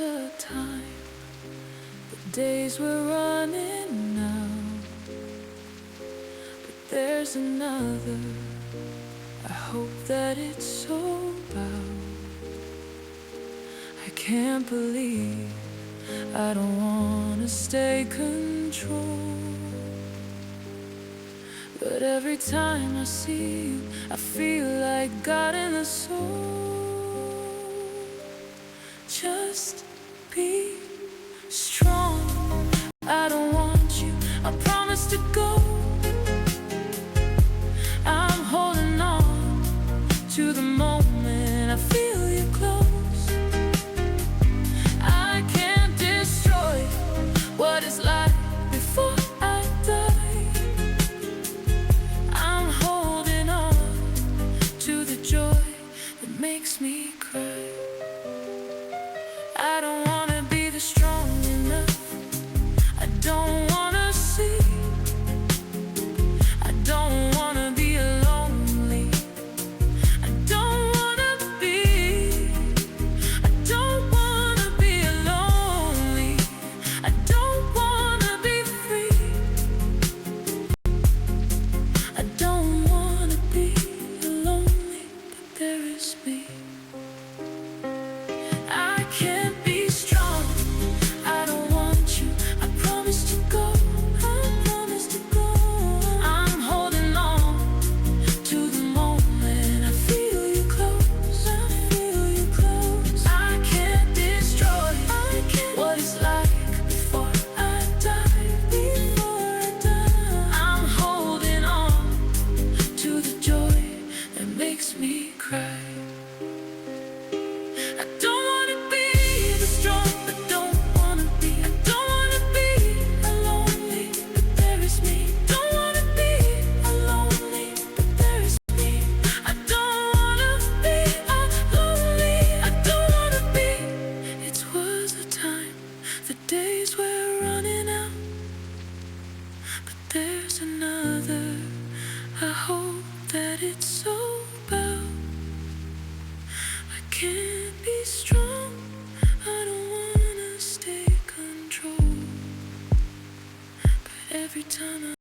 a time, the days were running out, but there's another. I hope that it's sold out. I can't believe I don't wanna stay controlled, but every time I see you, I feel like God in the soul. Just be strong. I don't want you, I promise to go. I'm holding on to the moment I feel you close. I can't destroy what is like before I die. I'm holding on to the joy that makes me cry. I don't wanna be the strong enough. I don't wanna see. I don't wanna be lonely. I don't wanna be. I don't wanna be lonely. I don't wanna be free. I don't wanna be lonely, but there is me. I can't be strong. I don't want you. I promise to go. I promise to go. I'm holding on to the moment I feel you close. I feel you close. I can't destroy what it's like before I die. Before I die. I'm holding on to the joy that makes me cry. I don't wanna be the strong, I don't wanna be. I don't wanna be lonely, but there is me. Don't wanna be lonely, but there is me. I don't wanna be lonely. I don't wanna be. It was a time, the days were running out, but there's another. I hope that it's so